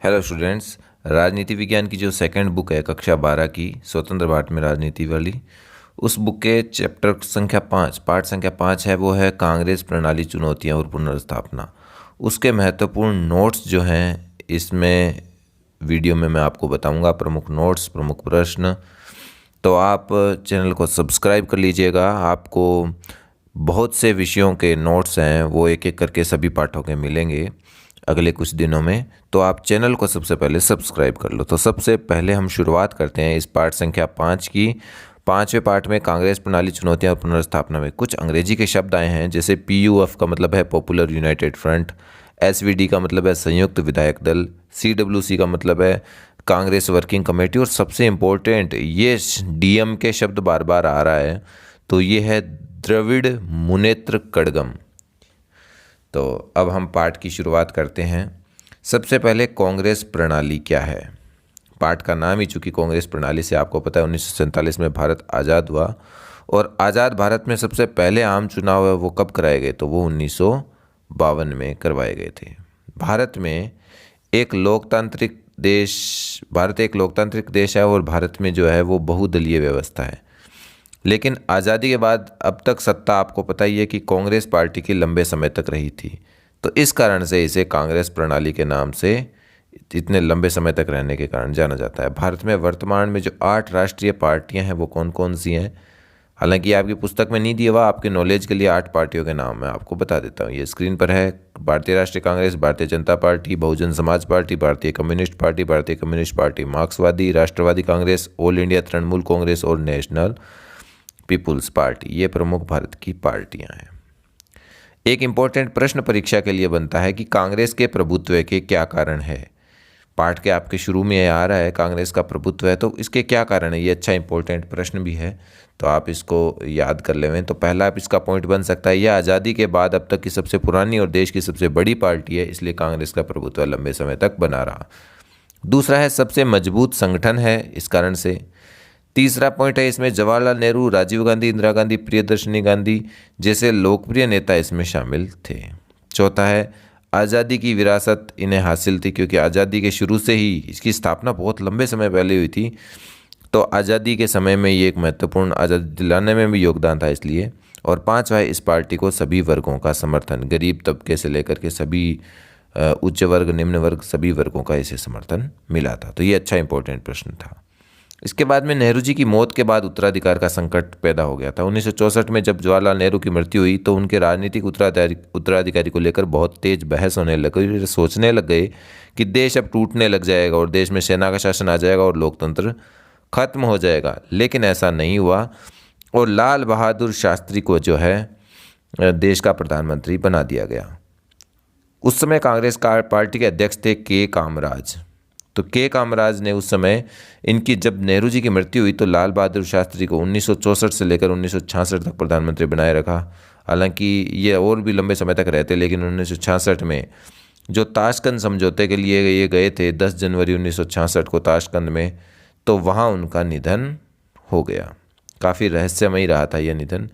Hello students. राजनीति विज्ञान की जो सेकंड बुक है कक्षा 12 की स्वतंत्र भारत में राजनीति वाली, उस बुक के चैप्टर संख्या 5 पाठ संख्या 5 है, वो है कांग्रेस प्रणाली चुनौतियां और पुनर्स्थापना। उसके महत्वपूर्ण नोट्स जो हैं इसमें वीडियो में मैं आपको बताऊंगा, प्रमुख नोट्स, प्रमुख प्रश्न। तो आप चैनल को सब्सक्राइब कर लीजिएगा। आपको बहुत से विषयों के नोट्स हैं, वो एक एक करके सभी पाठों के मिलेंगे अगले कुछ दिनों में। तो आप चैनल को सबसे पहले सब्सक्राइब कर लो। तो सबसे पहले हम शुरुआत करते हैं इस पाठ संख्या 5 की। 5वें पाठ में कांग्रेस प्रणाली चुनौतियां और पुनर्स्थापना में कुछ अंग्रेजी के शब्द आए हैं, जैसे PUF का मतलब है पॉपुलर यूनाइटेड फ्रंट, SVD का मतलब है संयुक्त विधायक दल, CWC का मतलब है कांग्रेस वर्किंग कमेटी, और सबसे इम्पोर्टेंट ये DMK शब्द बार बार आ रहा है, तो ये है द्रविड़ मुनेत्र कड़गम। तो अब हम पाठ की शुरुआत करते हैं। सबसे पहले कांग्रेस प्रणाली क्या है। पाठ का नाम ही चूँकि कांग्रेस प्रणाली से, आपको पता है 1947 में भारत आज़ाद हुआ, और आज़ाद भारत में सबसे पहले आम चुनाव है वो कब कराए गए, तो वो 1952 में करवाए गए थे। भारत एक लोकतांत्रिक देश है, और भारत में जो है वो बहुदलीय व्यवस्था है। लेकिन आज़ादी के बाद अब तक सत्ता, आपको पता ही है कि कांग्रेस पार्टी की लंबे समय तक रही थी। तो इस कारण से इसे कांग्रेस प्रणाली के नाम से, इतने लंबे समय तक रहने के कारण जाना जाता है। भारत में वर्तमान में जो 8 राष्ट्रीय पार्टियां हैं वो कौन कौन सी हैं, हालांकि आपकी पुस्तक में नहीं दिया हुआ, आपके नॉलेज के लिए 8 पार्टियों के नाम मैं आपको बता देता हूँ। ये स्क्रीन पर है। भारतीय राष्ट्रीय कांग्रेस, भारतीय जनता पार्टी, बहुजन समाज पार्टी, भारतीय कम्युनिस्ट पार्टी, भारतीय कम्युनिस्ट पार्टी मार्क्सवादी, राष्ट्रवादी कांग्रेस, ऑल इंडिया तृणमूल कांग्रेस और नेशनल पीपुल्स पार्टी। ये प्रमुख भारत की पार्टियां हैं। एक इंपॉर्टेंट प्रश्न परीक्षा के लिए बनता है कि कांग्रेस के प्रभुत्व के क्या कारण है। पाठ के आपके शुरू में आ रहा है कांग्रेस का प्रभुत्व है, तो इसके क्या कारण है। ये अच्छा इंपॉर्टेंट प्रश्न भी है, तो आप इसको याद कर लें। तो पहला आप इसका पॉइंट बन सकता है, यह आज़ादी के बाद अब तक की सबसे पुरानी और देश की सबसे बड़ी पार्टी है, इसलिए कांग्रेस का प्रभुत्व लंबे समय तक बना रहा। दूसरा है सबसे मजबूत संगठन है, इस कारण से। तीसरा पॉइंट है इसमें जवाहरलाल नेहरू, राजीव गांधी, इंदिरा गांधी, प्रियदर्शनी गांधी जैसे लोकप्रिय नेता इसमें शामिल थे। चौथा है आज़ादी की विरासत इन्हें हासिल थी, क्योंकि आज़ादी के शुरू से ही, इसकी स्थापना बहुत लंबे समय पहले हुई थी, तो आज़ादी के समय में ये एक महत्वपूर्ण, आज़ादी दिलाने में भी योगदान था इसलिए। और पांचवा है इस पार्टी को सभी वर्गों का समर्थन, गरीब तबके से लेकर के सभी उच्च वर्ग, निम्न वर्ग, सभी वर्गों का इसे समर्थन मिला था। तो ये अच्छा इंपॉर्टेंट प्रश्न था। इसके बाद में नेहरू जी की मौत के बाद उत्तराधिकार का संकट पैदा हो गया था। 1964 में जब जवाहरलाल नेहरू की मृत्यु हुई तो उनके राजनीतिक उत्तराधिकारी को लेकर बहुत तेज बहस होने लग गई। सोचने लग गए कि देश अब टूटने लग जाएगा और देश में सेना का शासन आ जाएगा और लोकतंत्र खत्म हो जाएगा। लेकिन ऐसा नहीं हुआ, और लाल बहादुर शास्त्री को जो है देश का प्रधानमंत्री बना दिया गया। उस समय कांग्रेस पार्टी के अध्यक्ष थे के कामराज। तो के कामराज ने उस समय, इनकी जब नेहरू जी की मृत्यु हुई तो लाल बहादुर शास्त्री को 1964 से लेकर 1966 तक प्रधानमंत्री बनाए रखा। हालांकि ये और भी लंबे समय तक रहते, लेकिन 1966 में जो ताशकंद समझौते के लिए ये गए थे 10 जनवरी 1966 को ताशकंद में, तो वहाँ उनका निधन हो गया। काफ़ी रहस्यमयी रहा था यह निधन।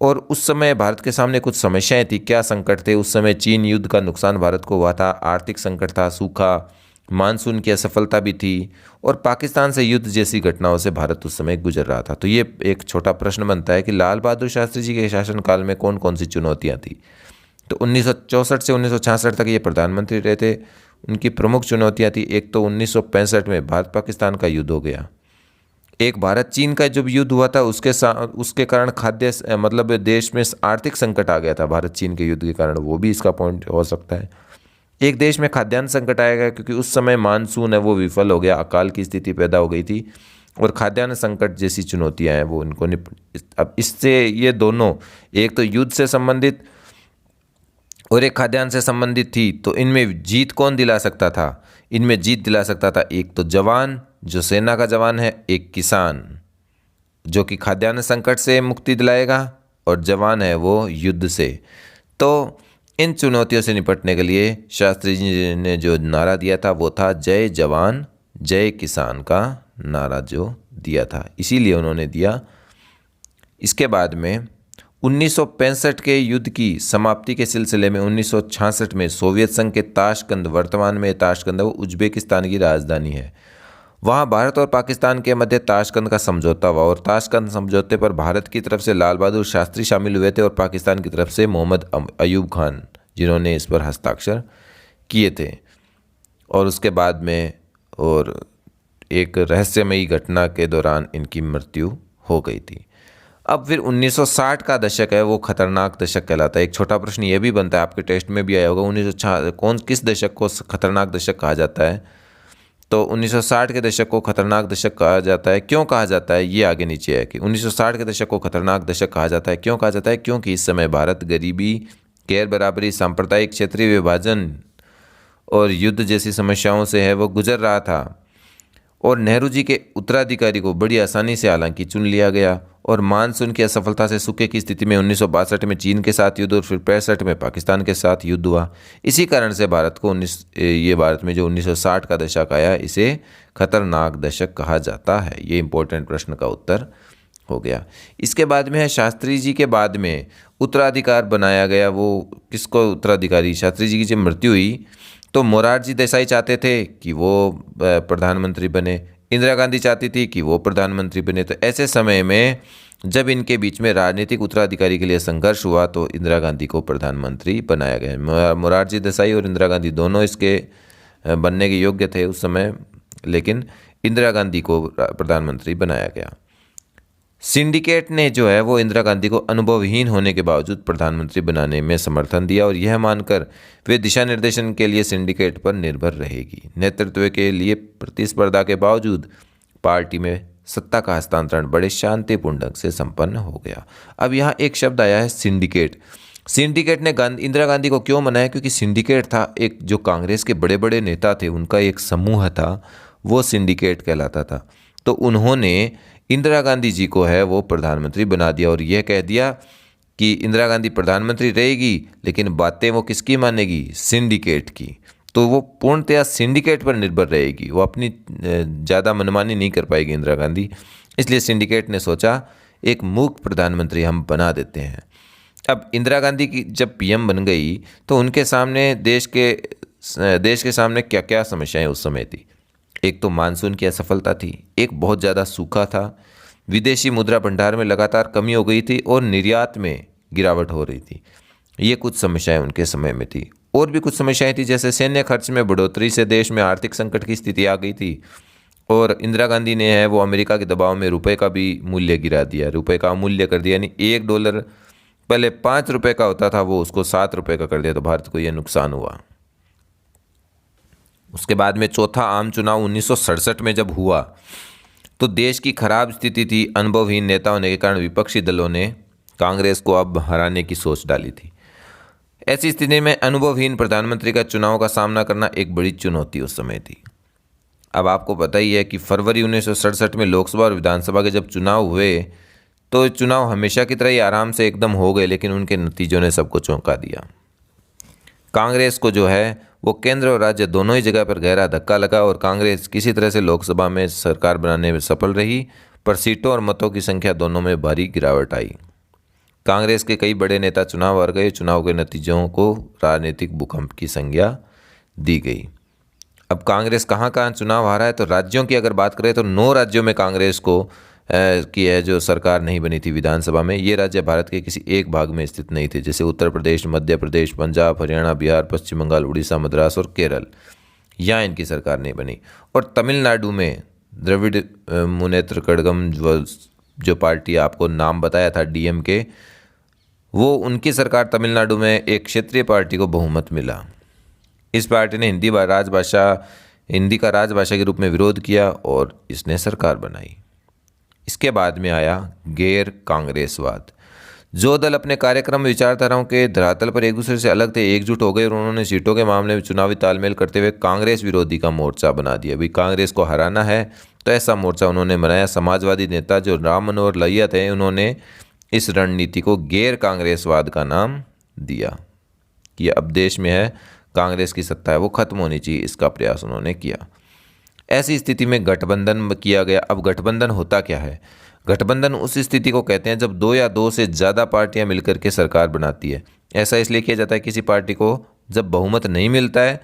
और उस समय भारत के सामने कुछ समस्याएं थी। क्या संकट थे उस समय? चीन युद्ध का नुकसान भारत को हुआ था, आर्थिक संकट था, सूखा, मानसून की असफलता भी थी, और पाकिस्तान से युद्ध जैसी घटनाओं से भारत उस समय गुजर रहा था। तो ये एक छोटा प्रश्न बनता है कि लाल बहादुर शास्त्री जी के शासनकाल में कौन कौन सी चुनौतियां थी। तो 1964 से 1966 तक ये प्रधानमंत्री रहे थे। उनकी प्रमुख चुनौतियां थी, एक तो 1965 में भारत पाकिस्तान का युद्ध हो गया। एक भारत चीन का जब युद्ध हुआ था उसके कारण खाद्य मतलब देश में आर्थिक संकट आ गया था भारत चीन के युद्ध के कारण, वो भी इसका पॉइंट हो सकता है। एक देश में खाद्यान्न संकट आएगा, क्योंकि उस समय मानसून है वो विफल हो गया, अकाल की स्थिति पैदा हो गई थी, और खाद्यान्न संकट जैसी चुनौतियां हैं वो इनको अब इससे ये दोनों, एक तो युद्ध से संबंधित और एक खाद्यान्न से संबंधित थी, तो इनमें जीत कौन दिला सकता था? इनमें जीत दिला सकता था एक तो जवान, जो सेना का जवान है, एक किसान जो कि खाद्यान्न संकट से मुक्ति दिलाएगा, और जवान है वो युद्ध से। तो इन चुनौतियों से निपटने के लिए शास्त्री जी ने जो नारा दिया था वो था जय जवान जय किसान का नारा जो दिया था, इसीलिए उन्होंने दिया। इसके बाद में 1965 के युद्ध की समाप्ति के सिलसिले में 1966 में सोवियत संघ के ताशकंद, वर्तमान में ताशकंद वो उज्बेकिस्तान की राजधानी है, वहाँ भारत और पाकिस्तान के मध्य ताशकंद का समझौता हुआ और ताशकंद समझौते पर भारत की तरफ से लाल बहादुर शास्त्री शामिल हुए थे और पाकिस्तान की तरफ से मोहम्मद अयूब खान, जिन्होंने इस पर हस्ताक्षर किए थे। और उसके बाद में और एक रहस्यमयी घटना के दौरान इनकी मृत्यु हो गई थी। अब फिर 1960 का दशक है, वो खतरनाक दशक कहलाता है। एक छोटा प्रश्न ये भी बनता है, आपके टेस्ट में भी आया होगा, 1960 किस दशक को खतरनाक दशक कहा जाता है? तो 1960 के दशक को खतरनाक दशक कहा जाता है। क्यों कहा जाता है, ये आगे नीचे है कि 1960 के दशक को खतरनाक दशक कहा जाता है। क्यों कहा जाता है? क्योंकि इस समय भारत गरीबी, गैर बराबरी, सांप्रदायिक क्षेत्रीय विभाजन और युद्ध जैसी समस्याओं से है वो गुजर रहा था और नेहरू जी के उत्तराधिकारी को बड़ी आसानी से हालांकि चुन लिया गया और मानसून की असफलता से सूखे की स्थिति में 1962 में चीन के साथ युद्ध और फिर 65 में पाकिस्तान के साथ युद्ध हुआ। इसी कारण से भारत में जो 1960 का दशक आया, इसे खतरनाक दशक कहा जाता है। ये इंपॉर्टेंट प्रश्न का उत्तर हो गया। इसके बाद में है शास्त्री जी के बाद में उत्तराधिकार बनाया गया। वो किसको उत्तराधिकारी? शास्त्री जी की जब मृत्यु हुई तो मोरारजी देसाई चाहते थे कि वो प्रधानमंत्री बने, इंदिरा गांधी चाहती थी कि वो प्रधानमंत्री बने। तो ऐसे समय में जब इनके बीच में राजनीतिक उत्तराधिकारी के लिए संघर्ष हुआ तो इंदिरा गांधी को प्रधानमंत्री बनाया गया। मोरारजी देसाई और इंदिरा गांधी दोनों इसके बनने के योग्य थे उस समय, लेकिन इंदिरा गांधी को प्रधानमंत्री बनाया गया। सिंडिकेट ने जो है वो इंदिरा गांधी को अनुभवहीन होने के बावजूद प्रधानमंत्री बनाने में समर्थन दिया और यह मानकर वे दिशा निर्देशन के लिए सिंडिकेट पर निर्भर रहेगी। नेतृत्व के लिए प्रतिस्पर्धा के बावजूद पार्टी में सत्ता का हस्तांतरण बड़े शांतिपूर्ण ढंग से संपन्न हो गया। अब यहाँ एक शब्द आया है सिंडिकेट। सिंडिकेट ने इंदिरा गांधी को क्यों मनाया? क्योंकि सिंडिकेट था एक जो कांग्रेस के बड़े बड़े नेता थे उनका एक समूह था, वो सिंडिकेट कहलाता था। तो उन्होंने इंदिरा गांधी जी को है वो प्रधानमंत्री बना दिया और यह कह दिया कि इंदिरा गांधी प्रधानमंत्री रहेगी लेकिन बातें वो किसकी मानेगी? सिंडिकेट की। तो वो पूर्णतया सिंडिकेट पर निर्भर रहेगी, वो अपनी ज़्यादा मनमानी नहीं कर पाएगी इंदिरा गांधी। इसलिए सिंडिकेट ने सोचा एक मूक प्रधानमंत्री हम बना देते हैं। अब इंदिरा गांधी की जब पीएम बन गई तो उनके सामने देश के सामने क्या क्या समस्याएं उस समय थी? एक तो मानसून की असफलता थी, एक बहुत ज़्यादा सूखा था, विदेशी मुद्रा भंडार में लगातार कमी हो गई थी और निर्यात में गिरावट हो रही थी। ये कुछ समस्याएं उनके समय में थी। और भी कुछ समस्याएं थी, जैसे सैन्य खर्च में बढ़ोतरी से देश में आर्थिक संकट की स्थिति आ गई थी और इंदिरा गांधी ने है वो अमेरिका के दबाव में रुपए का भी मूल्य गिरा दिया, रुपए का अमूल्य कर दिया। यानी $1 पहले 5 रुपये का होता था, वो उसको 7 रुपये का कर दिया। तो भारत को यह नुकसान हुआ। उसके बाद में चौथा आम चुनाव 1967 में जब हुआ तो देश की खराब स्थिति थी। अनुभवहीन नेता होने के कारण विपक्षी दलों ने कांग्रेस को अब हराने की सोच डाली थी। ऐसी स्थिति में अनुभवहीन प्रधानमंत्री का चुनाव का सामना करना एक बड़ी चुनौती उस समय थी। अब आपको पता ही है कि फरवरी 1967 में लोकसभा और विधानसभा के जब चुनाव हुए तो चुनाव हमेशा की तरह ही आराम से एकदम हो गए, लेकिन उनके नतीजों ने सबको चौंका दिया। कांग्रेस को जो है वो केंद्र और राज्य दोनों ही जगह पर गहरा धक्का लगा और कांग्रेस किसी तरह से लोकसभा में सरकार बनाने में सफल रही, पर सीटों और मतों की संख्या दोनों में भारी गिरावट आई। कांग्रेस के कई बड़े नेता चुनाव हार गए। चुनाव के नतीजों को राजनीतिक भूकंप की संज्ञा दी गई। अब कांग्रेस कहाँ कहाँ चुनाव हारा है? तो राज्यों की अगर बात करें तो 9 राज्यों में कांग्रेस को की है जो सरकार नहीं बनी थी विधानसभा में। ये राज्य भारत के किसी एक भाग में स्थित नहीं थे, जैसे उत्तर प्रदेश, मध्य प्रदेश, पंजाब, हरियाणा, बिहार, पश्चिम बंगाल, उड़ीसा, मद्रास और केरल। यहाँ इनकी सरकार नहीं बनी। और तमिलनाडु में द्रविड़ मुनेत्र कड़गम जो पार्टी आपको नाम बताया था DMK, वो उनकी सरकार तमिलनाडु में एक क्षेत्रीय पार्टी को बहुमत मिला। इस पार्टी ने हिंदी का राजभाषा के रूप में विरोध किया और इसने सरकार बनाई। इसके बाद में आया गैर कांग्रेसवाद। जो दल अपने कार्यक्रम विचारधाराओं के धरातल पर एक दूसरे से अलग थे, एकजुट हो गए और उन्होंने सीटों के मामले में चुनावी तालमेल करते हुए कांग्रेस विरोधी का मोर्चा बना दिया। भाई कांग्रेस को हराना है तो ऐसा मोर्चा उन्होंने बनाया। समाजवादी नेता जो राम मनोहर लोहिया थे, उन्होंने इस रणनीति को गैर कांग्रेसवाद का नाम दिया कि अब देश में है कांग्रेस की सत्ता है वो खत्म होनी चाहिए, इसका प्रयास उन्होंने किया। ऐसी स्थिति में गठबंधन किया गया। अब गठबंधन होता क्या है? गठबंधन उस स्थिति को कहते हैं जब दो या दो से ज़्यादा पार्टियां मिलकर के सरकार बनाती है। ऐसा इसलिए किया जाता है किसी पार्टी को जब बहुमत नहीं मिलता है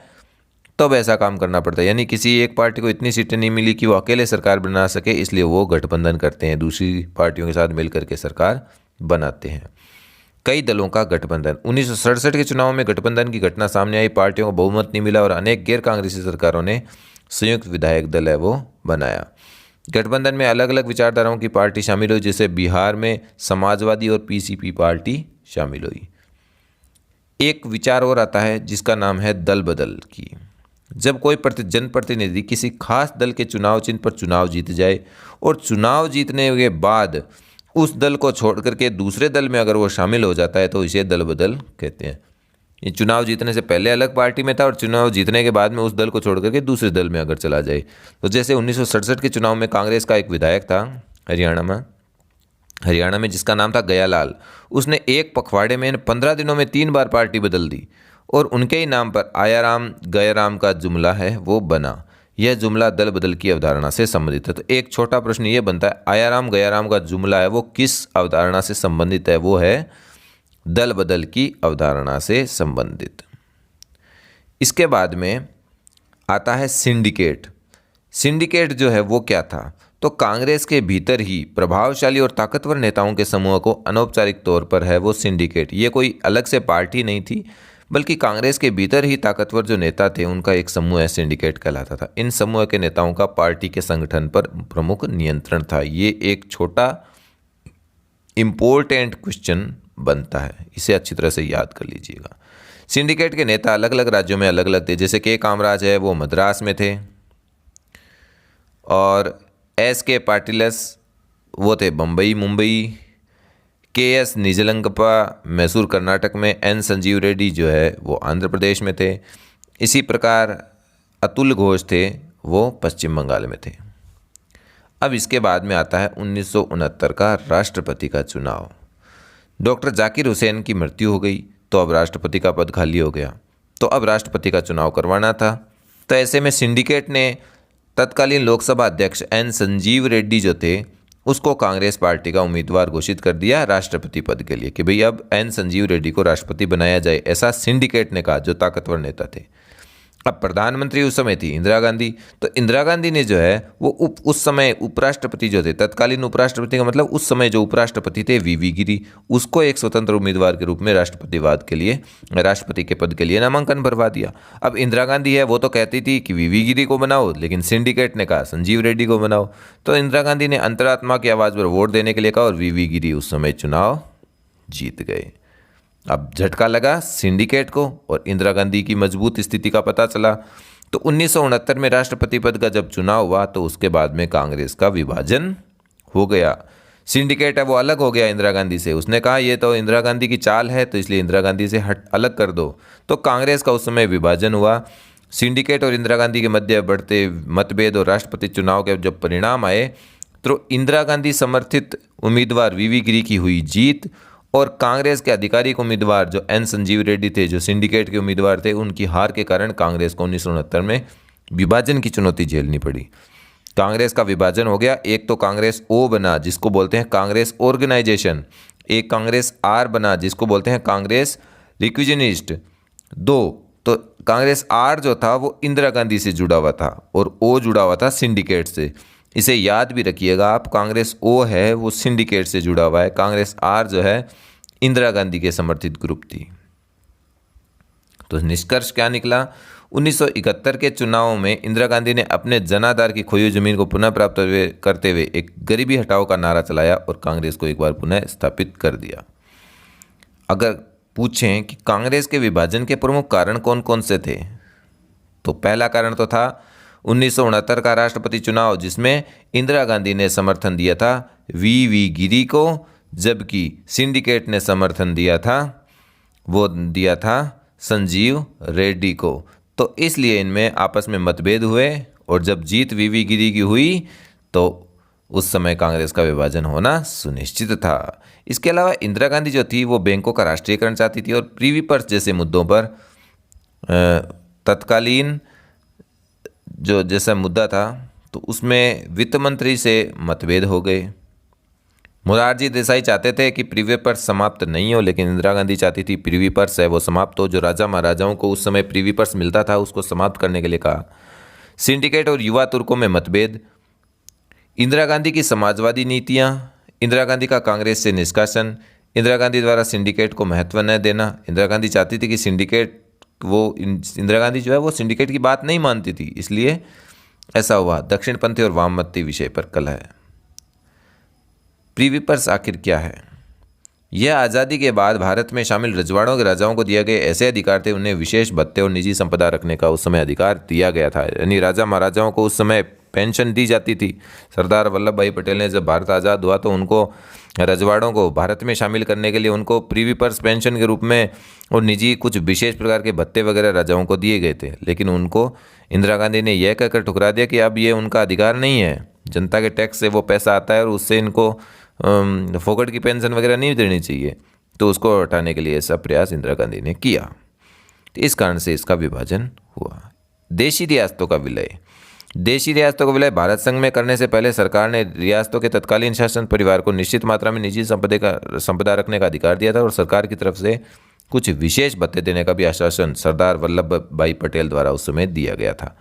तब ऐसा काम करना पड़ता है, यानी किसी एक पार्टी को इतनी सीटें नहीं मिली कि वो अकेले सरकार बना सके, इसलिए वो गठबंधन करते हैं, दूसरी पार्टियों के साथ मिलकर के सरकार बनाते हैं। कई दलों का गठबंधन। 1967 के चुनाव में गठबंधन की घटना सामने आई। पार्टियों को बहुमत नहीं मिला और अनेक गैर कांग्रेसी सरकारों ने संयुक्त विधायक दल है वो बनाया। गठबंधन में अलग अलग विचारधाराओं की पार्टी शामिल हुई, जैसे बिहार में समाजवादी और पीसीपी पार्टी शामिल हुई। एक विचार और आता है जिसका नाम है दल बदल की। जब कोई जनप्रतिनिधि किसी खास दल के चुनाव चिन्ह पर चुनाव जीत जाए और चुनाव जीतने के बाद उस दल को छोड़ करके दूसरे दल में अगर वो शामिल हो जाता है तो इसे दल बदल कहते हैं। ये चुनाव जीतने से पहले अलग पार्टी में था और चुनाव जीतने के बाद में उस दल को छोड़ करके दूसरे दल में अगर चला जाए। तो जैसे 1967 के चुनाव में कांग्रेस का एक विधायक था हरियाणा में जिसका नाम था गयालाल। उसने एक पखवाड़े में 15 दिनों में 3 बार पार्टी बदल दी और उनके ही नाम पर आयाराम गयाराम का जुमला है वो बना। यह जुमला दल बदल की अवधारणा से संबंधित है। तो एक छोटा प्रश्न ये बनता है, आयाराम गयाराम का जुमला है वो किस अवधारणा से संबंधित है? वो है दल बदल की अवधारणा से संबंधित। इसके बाद में आता है सिंडिकेट। सिंडिकेट जो है वो क्या था? तो कांग्रेस के भीतर ही प्रभावशाली और ताकतवर नेताओं के समूह को अनौपचारिक तौर पर है वो सिंडिकेट। ये कोई अलग से पार्टी नहीं थी बल्कि कांग्रेस के भीतर ही ताकतवर जो नेता थे उनका एक समूह है, सिंडिकेट कहलाता था। इन समूह के नेताओं का पार्टी के संगठन पर प्रमुख नियंत्रण था। ये एक छोटा इम्पोर्टेंट क्वेश्चन बनता है, इसे अच्छी तरह से याद कर लीजिएगा। सिंडिकेट के नेता अलग अलग राज्यों में अलग अलग थे। जैसे के कामराज है वो मद्रास में थे और एस के पाटिलस वो थे बम्बई मुंबई, के एस निजलंगप्पा मैसूर कर्नाटक में, एन संजीव रेड्डी जो है वो आंध्र प्रदेश में थे। इसी प्रकार अतुल घोष थे वो पश्चिम बंगाल में थे। अब इसके बाद में आता है 1969 का राष्ट्रपति का चुनाव। डॉक्टर जाकिर हुसैन की मृत्यु हो गई तो अब राष्ट्रपति का पद खाली हो गया, तो अब राष्ट्रपति का चुनाव करवाना था। तो ऐसे में सिंडिकेट ने तत्कालीन लोकसभा अध्यक्ष एन संजीव रेड्डी जो थे उसको कांग्रेस पार्टी का उम्मीदवार घोषित कर दिया राष्ट्रपति पद के लिए कि भाई अब एन संजीव रेड्डी को राष्ट्रपति बनाया जाए, ऐसा सिंडिकेट ने कहा जो ताकतवर नेता थे। अब प्रधानमंत्री उस समय थी इंदिरा गांधी। तो इंदिरा गांधी ने जो है वो उस समय उपराष्ट्रपति जो थे, तत्कालीन उपराष्ट्रपति का मतलब उस समय जो उपराष्ट्रपति थे वीवी गिरी, उसको एक स्वतंत्र उम्मीदवार के रूप में राष्ट्रपति के पद के लिए नामांकन भरवा दिया। अब इंदिरा गांधी है वो तो कहती थी कि वीवी गिरी को बनाओ, लेकिन सिंडिकेट ने कहा संजीव रेड्डी को बनाओ। तो इंदिरा गांधी ने अंतरात्मा की आवाज़ पर वोट देने के लिए कहा और वीवी गिरी उस समय चुनाव जीत गए। अब झटका लगा सिंडिकेट को और इंदिरा गांधी की मजबूत स्थिति का पता चला। तो 1969 में राष्ट्रपति पद का जब चुनाव हुआ तो उसके बाद में कांग्रेस का विभाजन हो गया। सिंडिकेट है वो अलग हो गया इंदिरा गांधी से। उसने कहा ये तो इंदिरा गांधी की चाल है तो इसलिए इंदिरा गांधी से अलग कर दो। तो कांग्रेस का उस समय विभाजन हुआ। सिंडिकेट और इंदिरा गांधी के मध्य बढ़ते मतभेद और राष्ट्रपति चुनाव के जब परिणाम आए तो इंदिरा गांधी समर्थित उम्मीदवार वीवी गिरी की हुई जीत और कांग्रेस के आधिकारिक उम्मीदवार जो एन संजीव रेड्डी थे जो सिंडिकेट के उम्मीदवार थे उनकी हार के कारण कांग्रेस को 1969 में विभाजन की चुनौती झेलनी पड़ी। कांग्रेस का विभाजन हो गया। एक तो कांग्रेस ओ बना जिसको बोलते हैं कांग्रेस ऑर्गेनाइजेशन, एक कांग्रेस आर बना जिसको बोलते हैं कांग्रेस रिक्विजनिस्ट। तो कांग्रेस आर जो था वो इंदिरा गांधी से जुड़ा हुआ था और ओ जुड़ा हुआ था सिंडिकेट से। इसे याद भी रखिएगा आप, कांग्रेस ओ है वो सिंडिकेट से जुड़ा हुआ है, कांग्रेस आर जो है इंदिरा गांधी के समर्थित ग्रुप थी। तो निष्कर्ष क्या निकला? 1971 के चुनाव में इंदिरा गांधी ने अपने जनाधार की खोई हुई जमीन को पुनः प्राप्त करते हुए एक गरीबी हटाओ का नारा चलाया और कांग्रेस को एक बार पुनः स्थापित कर दिया। अगर पूछें कि कांग्रेस के विभाजन के प्रमुख कारण कौन कौन से थे, तो पहला कारण तो था 1969 का राष्ट्रपति चुनाव जिसमें इंदिरा गांधी ने समर्थन दिया था वीवी गिरी को, जबकि सिंडिकेट ने समर्थन दिया था संजीव रेड्डी को। तो इसलिए इनमें आपस में मतभेद हुए और जब जीत वीवी गिरी की हुई तो उस समय कांग्रेस का विभाजन होना सुनिश्चित था। इसके अलावा इंदिरा गांधी जो थी वो बैंकों का राष्ट्रीयकरण चाहती थी और प्रीवी पर्स जैसे मुद्दों पर तत्कालीन जो जैसा मुद्दा था तो उसमें वित्त मंत्री से मतभेद हो गए। मोरारजी देसाई चाहते थे कि प्रीवी पर्स समाप्त नहीं हो, लेकिन इंदिरा गांधी चाहती थी प्रीवी पर्स है वो समाप्त हो। जो राजा महाराजाओं को उस समय प्रीवी पर्स मिलता था उसको समाप्त करने के लिए कहा। सिंडिकेट और युवा तुर्कों में मतभेद, इंदिरा गांधी की समाजवादी नीतियां, इंदिरा गांधी का कांग्रेस से निष्कासन, इंदिरा गांधी द्वारा सिंडिकेट को महत्व न देना। इंदिरा गांधी चाहती थी कि सिंडिकेट, इंदिरा गांधी जो है वो सिंडिकेट की बात नहीं मानती थी, इसलिए ऐसा हुआ। दक्षिणपंथी और वामपंथी विषय पर कलह। प्रीवी पर्स आखिर क्या है? यह आज़ादी के बाद भारत में शामिल रजवाड़ों के राजाओं को दिए गए ऐसे अधिकार थे, उन्हें विशेष भत्ते और निजी संपदा रखने का उस समय अधिकार दिया गया था। यानी राजा महाराजाओं को उस समय पेंशन दी जाती थी। सरदार वल्लभ भाई पटेल ने जब भारत आज़ाद हुआ तो उनको, रजवाड़ों को भारत में शामिल करने के लिए उनको प्रीवी पर्स पेंशन के रूप में और निजी कुछ विशेष प्रकार के भत्ते वगैरह राजाओं को दिए गए थे। लेकिन उनको इंदिरा गांधी ने यह कहकर ठुकरा दिया कि अब ये उनका अधिकार नहीं है, जनता के टैक्स से वो पैसा आता है और उससे इनको फोकट की पेंशन वगैरह नहीं देनी चाहिए। तो उसको हटाने के लिए ऐसा प्रयास इंदिरा गांधी ने किया। तो इस कारण से इसका विभाजन हुआ। देशी रियासतों का विलय। देशी रियासतों का विलय भारत संघ में करने से पहले सरकार ने रियासतों के तत्कालीन शासन परिवार को निश्चित मात्रा में निजी संपदा रखने का अधिकार दिया था और सरकार की तरफ से कुछ विशेष भत्ते देने का भी आश्वासन सरदार वल्लभ भाई पटेल द्वारा उस समय दिया गया था।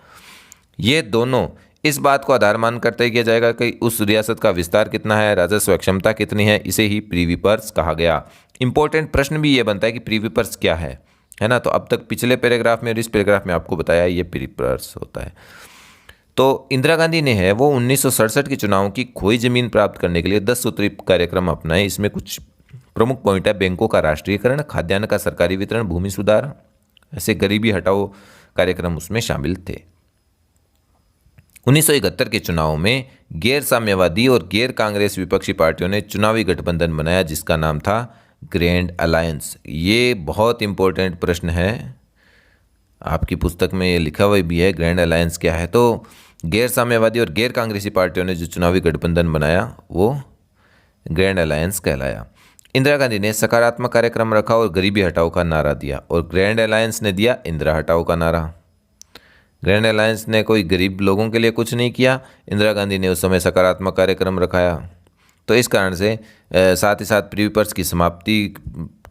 ये दोनों इस बात को आधार मानकर तय किया जाएगा कि उस रियासत का विस्तार कितना है, राजस्व क्षमता कितनी है। इसे ही प्रीवी पर्स कहा गया। इंपॉर्टेंट प्रश्न भी ये बनता है कि प्रीवी पर्स क्या है ना। तो अब तक पिछले पैराग्राफ में और इस पैराग्राफ में आपको बताया ये प्रीवी पर्स होता है। तो इंदिरा गांधी ने है वो 1967 के चुनावों की खोई जमीन प्राप्त करने के लिए 10 सूत्री कार्यक्रम अपनाए। इसमें कुछ प्रमुख पॉइंट है: बैंकों का राष्ट्रीयकरण, खाद्यान्न का सरकारी वितरण, भूमि सुधार, ऐसे गरीबी हटाओ कार्यक्रम उसमें शामिल थे। 1971 के चुनाव में गैर साम्यवादी और गैर कांग्रेस विपक्षी पार्टियों ने चुनावी गठबंधन बनाया जिसका नाम था ग्रैंड अलायंस। ये बहुत इंपॉर्टेंट प्रश्न है, आपकी पुस्तक में ये लिखा हुआ भी है ग्रैंड अलायंस क्या है। तो गैर साम्यवादी और गैर कांग्रेसी पार्टियों ने जो चुनावी गठबंधन बनाया वो ग्रैंड अलायंस कहलाया। इंदिरा गांधी ने सकारात्मक कार्यक्रम रखा और गरीबी हटाओ का नारा दिया, और ग्रैंड अलायंस ने दिया इंदिरा हटाओ का नारा। ग्रैंड अलायंस ने कोई गरीब लोगों के लिए कुछ नहीं किया, इंदिरा गांधी ने उस समय सकारात्मक कार्यक्रम रखाया। तो इस कारण से साथ ही साथ प्रीवी पर्स की समाप्ति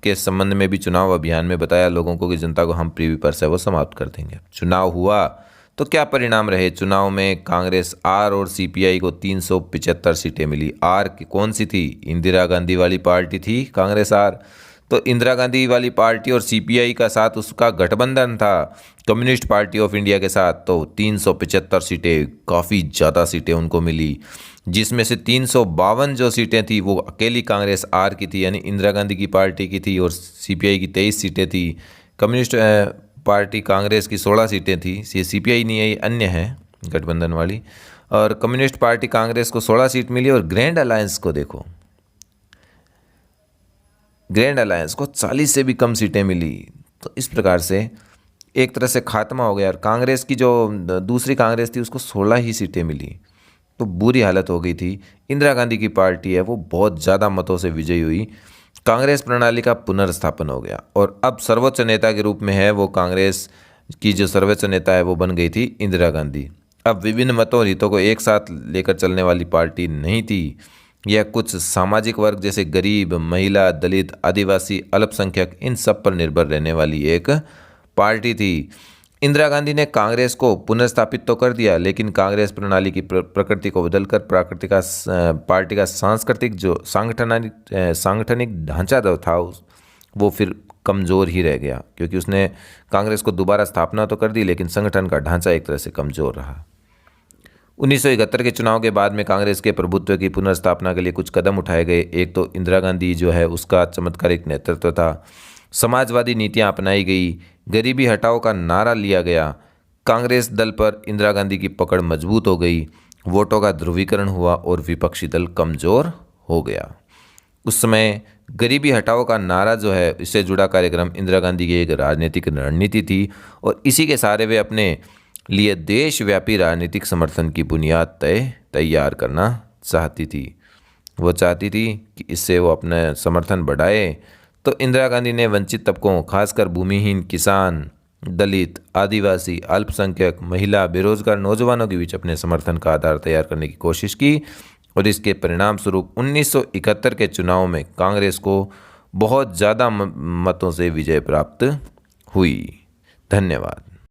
के संबंध में भी चुनाव अभियान में बताया लोगों को कि जनता को हम प्रीवी पर्स है वो समाप्त कर देंगे। चुनाव हुआ तो क्या परिणाम रहे? चुनाव में कांग्रेस आर और सीपीआई को 375 सीटें मिली। आर की कौन सी थी? इंदिरा गांधी वाली पार्टी थी कांग्रेस आर। तो इंदिरा गांधी वाली पार्टी और सीपीआई का साथ उसका गठबंधन था कम्युनिस्ट पार्टी ऑफ इंडिया के साथ। तो 375 सीटें, काफ़ी ज़्यादा सीटें उनको मिली, जिसमें से 352 जो सीटें थी वो अकेली कांग्रेस आर की थी, यानी इंदिरा गांधी की पार्टी की थी, और सीपीआई की 23 सीटें थी। कम्युनिस्ट पार्टी कांग्रेस की 16 सीटें थी। ये सीपीआई नहीं है, ये अन्य है गठबंधन वाली। और कम्युनिस्ट पार्टी कांग्रेस को 16 सीट मिली। और ग्रैंड अलायंस को देखो, ग्रैंड अलायंस को 40 से भी कम सीटें मिली। तो इस प्रकार से एक तरह से खात्मा हो गया। और कांग्रेस की जो दूसरी कांग्रेस थी उसको 16 ही सीटें मिली। तो बुरी हालत हो गई थी। इंदिरा गांधी की पार्टी है वो बहुत ज़्यादा मतों से विजयी हुई। कांग्रेस प्रणाली का पुनर्स्थापन हो गया और अब सर्वोच्च नेता के रूप में है वो कांग्रेस की जो सर्वोच्च नेता है वो बन गई थी इंदिरा गांधी। अब विभिन्न मतों और हितों को एक साथ लेकर चलने वाली पार्टी नहीं थी। यह कुछ सामाजिक वर्ग जैसे गरीब, महिला, दलित, आदिवासी, अल्पसंख्यक, इन सब पर निर्भर रहने वाली एक पार्टी थी। इंदिरा गांधी ने कांग्रेस को पुनर्स्थापित तो कर दिया, लेकिन कांग्रेस प्रणाली की प्रकृति को बदलकर पार्टी का सांस्कृतिक जो सांगठनिक ढांचा जो था वो फिर कमज़ोर ही रह गया, क्योंकि उसने कांग्रेस को दोबारा स्थापना तो कर दी लेकिन संगठन का ढांचा एक तरह से कमज़ोर रहा। 1971 के चुनाव के बाद में कांग्रेस के प्रभुत्व की पुनर्स्थापना के लिए कुछ कदम उठाए गए। एक तो इंदिरा गांधी जो है उसका चमत्कारिक नेतृत्व था, समाजवादी नीतियां अपनाई गई, गरीबी हटाओ का नारा लिया गया, कांग्रेस दल पर इंदिरा गांधी की पकड़ मजबूत हो गई, वोटों का ध्रुवीकरण हुआ और विपक्षी दल कमज़ोर हो गया। उस समय गरीबी हटाओ का नारा जो है इससे जुड़ा कार्यक्रम इंदिरा गांधी की एक राजनीतिक रणनीति थी और इसी के सहारे वे अपने लिए देशव्यापी राजनीतिक समर्थन की बुनियाद तैयार करना चाहती थी। वो चाहती थी कि इससे वो अपना समर्थन बढ़ाए। तो इंदिरा गांधी ने वंचित तबकों, खासकर भूमिहीन, किसान, दलित, आदिवासी, अल्पसंख्यक, महिला, बेरोजगार नौजवानों के बीच अपने समर्थन का आधार तैयार करने की कोशिश की और इसके परिणाम स्वरूप 1971 के चुनाव में कांग्रेस को बहुत ज़्यादा मतों से विजय प्राप्त हुई। धन्यवाद।